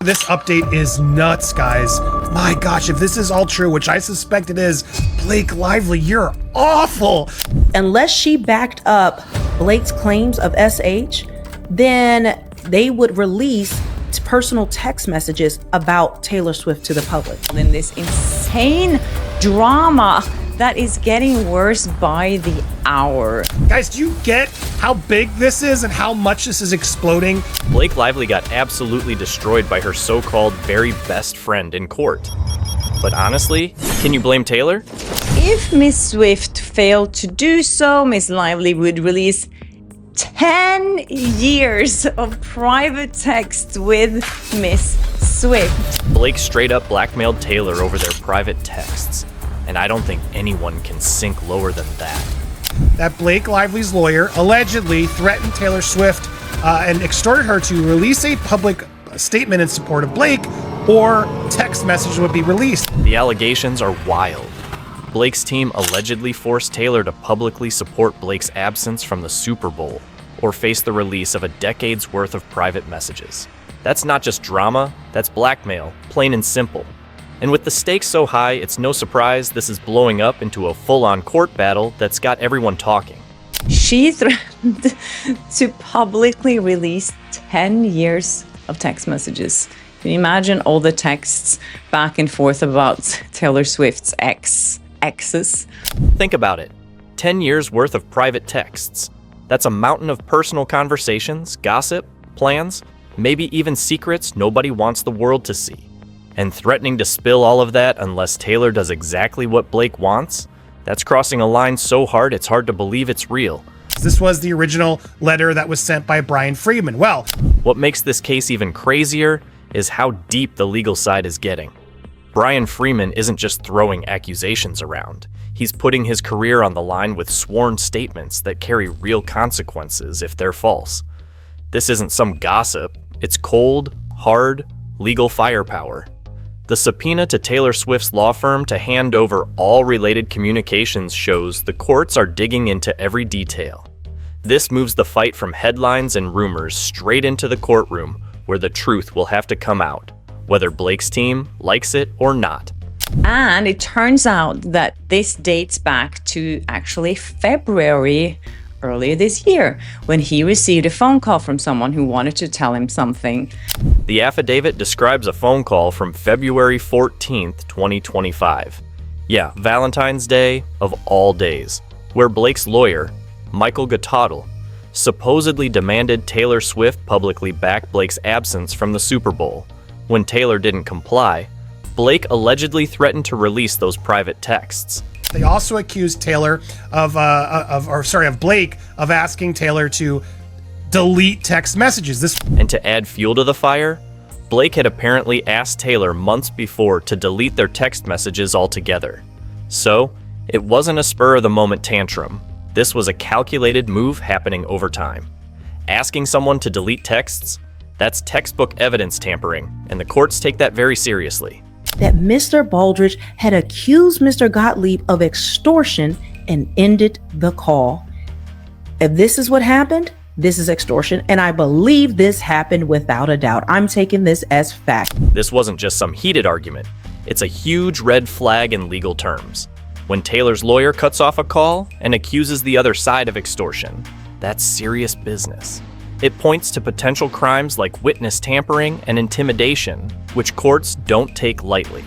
This update is nuts, guys. My gosh, if this is all true, which I suspect it is, Blake Lively, you're awful. Unless she backed up Blake's claims of SH, then they would release personal text messages about Taylor Swift to the public. In this insane drama that is getting worse by the hour. Guys, do you get how big this is and how much this is exploding? Blake Lively got absolutely destroyed by her so-called very best friend in court. But honestly, can you blame Taylor? If Miss Swift failed to do so, Miss Lively would release 10 years of private texts with Miss Swift. Blake straight up blackmailed Taylor over their private texts. And I don't think anyone can sink lower than that. That Blake Lively's lawyer allegedly threatened Taylor Swift and extorted her to release a public statement in support of Blake, or text messages would be released. The allegations are wild. Blake's team allegedly forced Taylor to publicly support Blake's absence from the Super Bowl, or face the release of a decade's worth of private messages. That's not just drama, that's blackmail, plain and simple. And with the stakes so high, it's no surprise this is blowing up into a full-on court battle that's got everyone talking. She threatened to publicly release 10 years of text messages. Can you imagine all the texts back and forth about Taylor Swift's exes? Think about it. 10 years worth of private texts. That's a mountain of personal conversations, gossip, plans, maybe even secrets nobody wants the world to see. And threatening to spill all of that unless Taylor does exactly what Blake wants? That's crossing a line so hard it's hard to believe it's real. This was the original letter that was sent by Brian Friedman. Well, what makes this case even crazier is how deep the legal side is getting. Brian Friedman isn't just throwing accusations around. He's putting his career on the line with sworn statements that carry real consequences if they're false. This isn't some gossip. It's cold, hard, legal firepower. The subpoena to Taylor Swift's law firm to hand over all related communications shows the courts are digging into every detail. This moves the fight from headlines and rumors straight into the courtroom, where the truth will have to come out, whether Blake's team likes it or not. And it turns out that this dates back to actually February earlier this year, when he received a phone call from someone who wanted to tell him something. The affidavit describes a phone call from February 14th, 2025. Yeah, Valentine's Day of all days, where Blake's lawyer, Michael Gottadl, supposedly demanded Taylor Swift publicly back Blake's absence from the Super Bowl. When Taylor didn't comply, Blake allegedly threatened to release those private texts. They also accused Taylor of Blake of asking Taylor to delete text messages. And to add fuel to the fire, Blake had apparently asked Taylor months before to delete their text messages altogether. So, it wasn't a spur-of-the-moment tantrum. This was a calculated move happening over time. Asking someone to delete texts, that's textbook evidence tampering, and the courts take that very seriously. That Mr. Baldridge had accused Mr. Gottlieb of extortion and ended the call. If this is what happened, this is extortion, and I believe this happened without a doubt. I'm taking this as fact. This wasn't just some heated argument. It's a huge red flag in legal terms. When Taylor's lawyer cuts off a call and accuses the other side of extortion, that's serious business. It points to potential crimes like witness tampering and intimidation, which courts don't take lightly.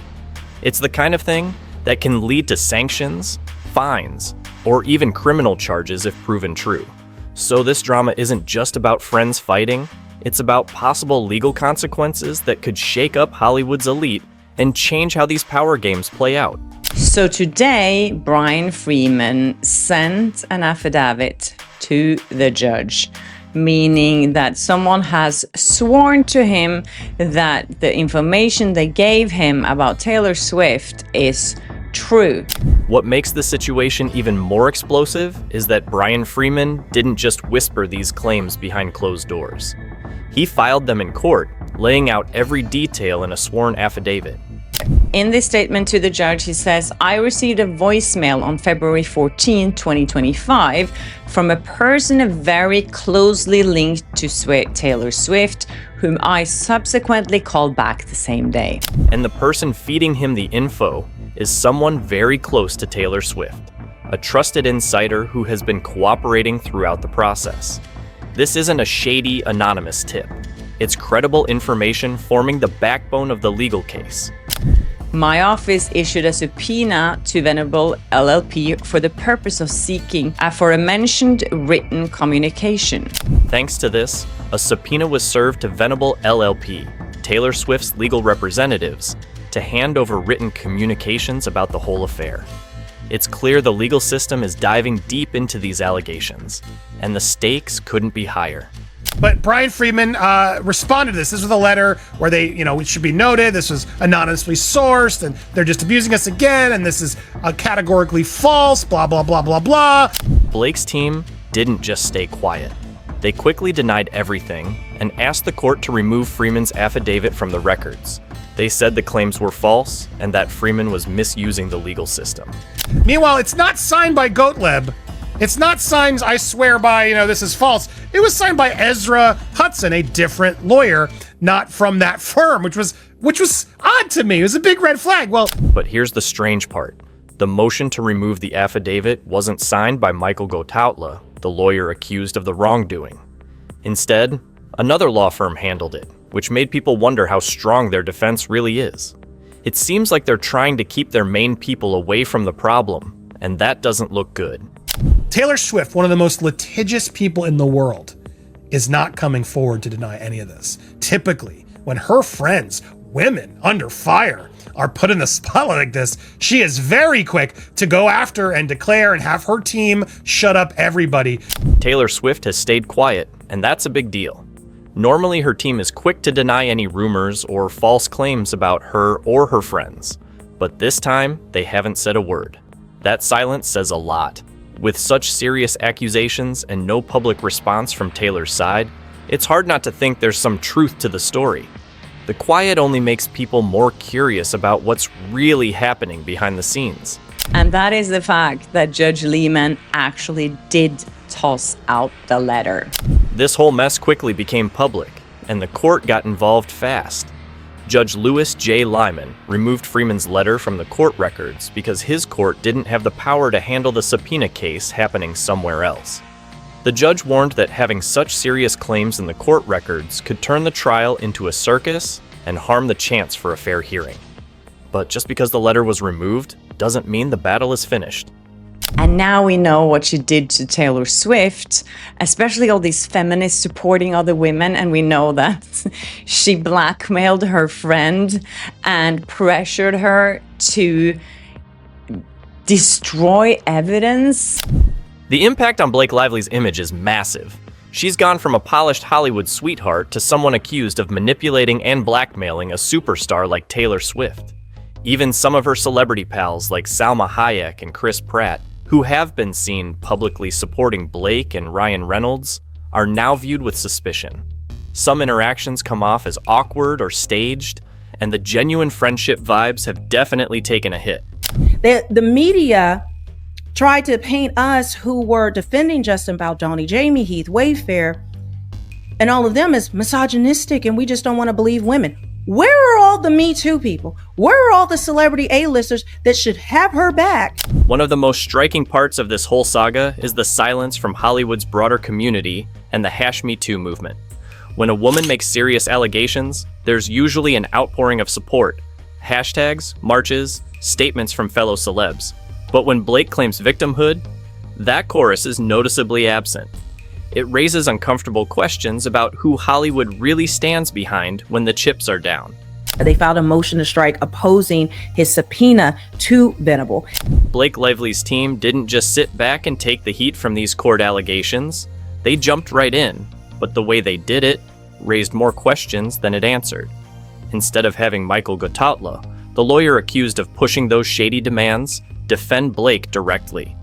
It's the kind of thing that can lead to sanctions, fines, or even criminal charges if proven true. So this drama isn't just about friends fighting, it's about possible legal consequences that could shake up Hollywood's elite and change how these power games play out. So today, Brian Friedman sent an affidavit to the judge, meaning that someone has sworn to him that the information they gave him about Taylor Swift is true. What makes the situation even more explosive is that Brian Friedman didn't just whisper these claims behind closed doors. He filed them in court, laying out every detail in a sworn affidavit. In this statement to the judge, he says, I received a voicemail on February 14, 2025, from a person very closely linked to Taylor Swift, whom I subsequently called back the same day. And the person feeding him the info is someone very close to Taylor Swift, a trusted insider who has been cooperating throughout the process. This isn't a shady, anonymous tip. It's credible information forming the backbone of the legal case. My office issued a subpoena to Venable LLP for the purpose of seeking a aforementioned written communication. Thanks to this, a subpoena was served to Venable LLP, Taylor Swift's legal representatives, to hand over written communications about the whole affair. It's clear the legal system is diving deep into these allegations, and the stakes couldn't be higher. But Brian Freeman responded to this. This was a letter where they, it should be noted, this was anonymously sourced, and they're just abusing us again, and this is categorically false, blah, blah, blah, blah, blah. Blake's team didn't just stay quiet. They quickly denied everything and asked the court to remove Freeman's affidavit from the records. They said the claims were false and that Freeman was misusing the legal system. Meanwhile, it's not signed by Gottlieb. It's not signed, I swear by, this is false. It was signed by Ezra Hudson, a different lawyer, not from that firm, which was odd to me. It was a big red flag. Well, but here's the strange part. The motion to remove the affidavit wasn't signed by Michael Gotautla, the lawyer accused of the wrongdoing. Instead, another law firm handled it, which made people wonder how strong their defense really is. It seems like they're trying to keep their main people away from the problem, and that doesn't look good. Taylor Swift, one of the most litigious people in the world, is not coming forward to deny any of this. Typically, when her friends, women under fire, are put in the spotlight like this, she is very quick to go after and declare and have her team shut up everybody. Taylor Swift has stayed quiet, and that's a big deal. Normally, her team is quick to deny any rumors or false claims about her or her friends. But this time, they haven't said a word. That silence says a lot. With such serious accusations and no public response from Taylor's side, it's hard not to think there's some truth to the story. The quiet only makes people more curious about what's really happening behind the scenes. And that is the fact that Judge Lehman actually did toss out the letter. This whole mess quickly became public, and the court got involved fast. Judge Louis J. Lyman removed Freeman's letter from the court records because his court didn't have the power to handle the subpoena case happening somewhere else. The judge warned that having such serious claims in the court records could turn the trial into a circus and harm the chance for a fair hearing. But just because the letter was removed doesn't mean the battle is finished. And now we know what she did to Taylor Swift, especially all these feminists supporting other women. And we know that she blackmailed her friend and pressured her to destroy evidence. The impact on Blake Lively's image is massive. She's gone from a polished Hollywood sweetheart to someone accused of manipulating and blackmailing a superstar like Taylor Swift. Even some of her celebrity pals like Salma Hayek and Chris Pratt, who have been seen publicly supporting Blake and Ryan Reynolds, are now viewed with suspicion. Some interactions come off as awkward or staged, and the genuine friendship vibes have definitely taken a hit. The media tried to paint us who were defending Justin Baldoni, Jamie Heath, Wayfair, and all of them as misogynistic, and we just don't want to believe women. Where are all the Me Too people? Where are all the celebrity A-listers that should have her back? One of the most striking parts of this whole saga is the silence from Hollywood's broader community and the #MeToo movement. When a woman makes serious allegations, there's usually an outpouring of support. Hashtags, marches, statements from fellow celebs. But when Blake claims victimhood, that chorus is noticeably absent. It raises uncomfortable questions about who Hollywood really stands behind when the chips are down. They filed a motion to strike opposing his subpoena to Venable. Blake Lively's team didn't just sit back and take the heat from these court allegations. They jumped right in, but the way they did it raised more questions than it answered. Instead of having Michael Gotautla, the lawyer accused of pushing those shady demands, defend Blake directly.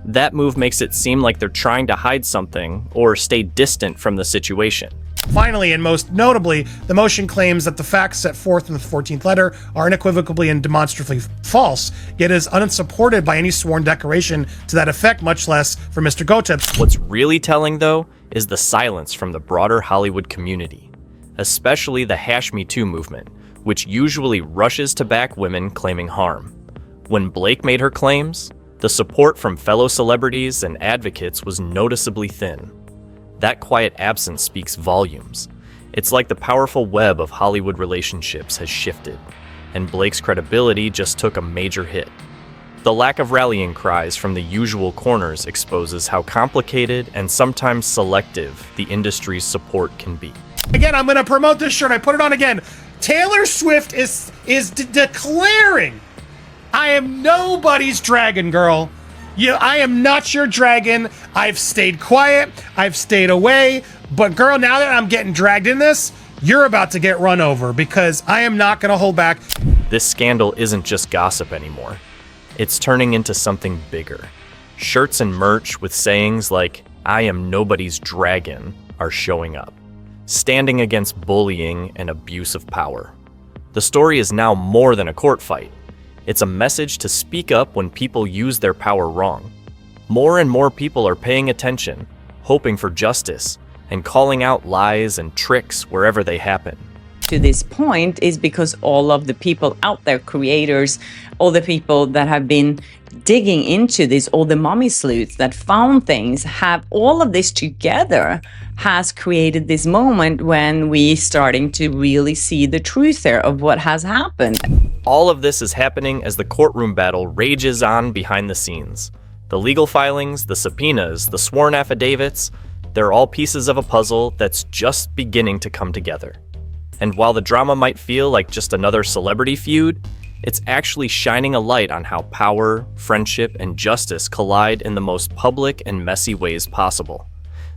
That move makes it seem like they're trying to hide something or stay distant from the situation. Finally, and most notably, the motion claims that the facts set forth in the 14th letter are unequivocally and demonstrably false, yet is unsupported by any sworn declaration to that effect, much less from Mr. Gotep. What's really telling, though, is the silence from the broader Hollywood community, especially the Me Too movement, which usually rushes to back women claiming harm. When Blake made her claims, the support from fellow celebrities and advocates was noticeably thin. That quiet absence speaks volumes. It's like the powerful web of Hollywood relationships has shifted, and Blake's credibility just took a major hit. The lack of rallying cries from the usual corners exposes how complicated and sometimes selective the industry's support can be. Again, I'm going to promote this shirt. I put it on again. Taylor Swift is declaring, I am nobody's dragon, girl. I am not your dragon. I've stayed quiet. I've stayed away. But girl, now that I'm getting dragged in this, you're about to get run over because I am not going to hold back. This scandal isn't just gossip anymore. It's turning into something bigger. Shirts and merch with sayings like, I am nobody's dragon, are showing up, standing against bullying and abuse of power. The story is now more than a court fight. It's a message to speak up when people use their power wrong. More and more people are paying attention, hoping for justice, and calling out lies and tricks wherever they happen. To this point is because all of the people out there, creators, all the people that have been digging into this, all the mommy sleuths that found things, have all of this together has created this moment when we starting to really see the truth there of what has happened. All of this is happening as the courtroom battle rages on behind the scenes. The legal filings, the subpoenas, the sworn affidavits, they're all pieces of a puzzle that's just beginning to come together. And while the drama might feel like just another celebrity feud, it's actually shining a light on how power, friendship, and justice collide in the most public and messy ways possible.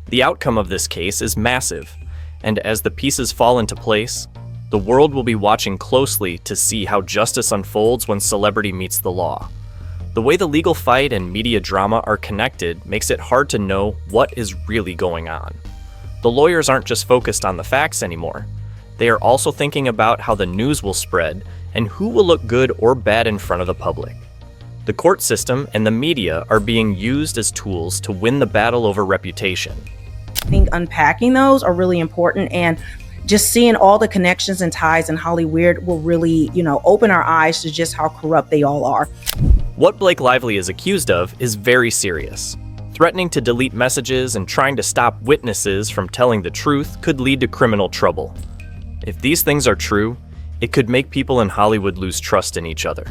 The outcome of this case is massive, and as the pieces fall into place, the world will be watching closely to see how justice unfolds when celebrity meets the law. The way the legal fight and media drama are connected makes it hard to know what is really going on. The lawyers aren't just focused on the facts anymore. They are also thinking about how the news will spread and who will look good or bad in front of the public. The court system and the media are being used as tools to win the battle over reputation. I think unpacking those are really important, and just seeing all the connections and ties in Hollywood will really, open our eyes to just how corrupt they all are. What Blake Lively is accused of is very serious. Threatening to delete messages and trying to stop witnesses from telling the truth could lead to criminal trouble. If these things are true, it could make people in Hollywood lose trust in each other.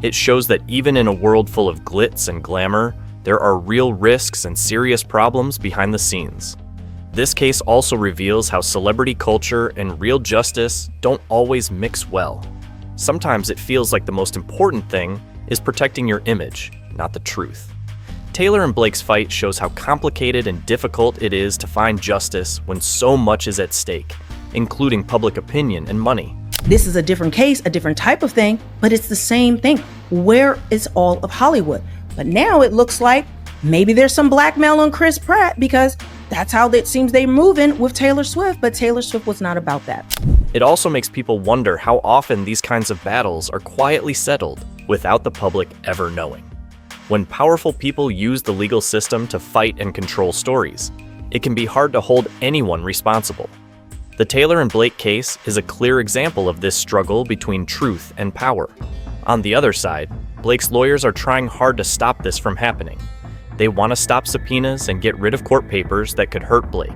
It shows that even in a world full of glitz and glamour, there are real risks and serious problems behind the scenes. This case also reveals how celebrity culture and real justice don't always mix well. Sometimes it feels like the most important thing is protecting your image, not the truth. Taylor and Blake's fight shows how complicated and difficult it is to find justice when so much is at stake, including public opinion and money. This is a different case, a different type of thing, but it's the same thing. Where is all of Hollywood? But now it looks like maybe there's some blackmail on Chris Pratt, because that's how it seems they're moving with Taylor Swift, but Taylor Swift was not about that. It also makes people wonder how often these kinds of battles are quietly settled without the public ever knowing. When powerful people use the legal system to fight and control stories, it can be hard to hold anyone responsible. The Taylor and Blake case is a clear example of this struggle between truth and power. On the other side, Blake's lawyers are trying hard to stop this from happening. They want to stop subpoenas and get rid of court papers that could hurt Blake.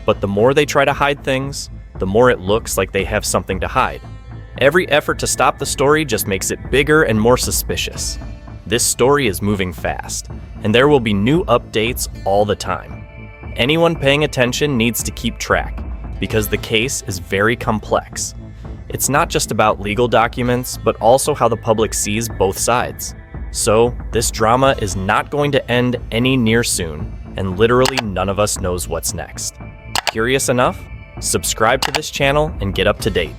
But the more they try to hide things, the more it looks like they have something to hide. Every effort to stop the story just makes it bigger and more suspicious. This story is moving fast, and there will be new updates all the time. Anyone paying attention needs to keep track, because the case is very complex. It's not just about legal documents, but also how the public sees both sides. So, this drama is not going to end any near soon, and literally none of us knows what's next. Curious enough? Subscribe to this channel and get up to date.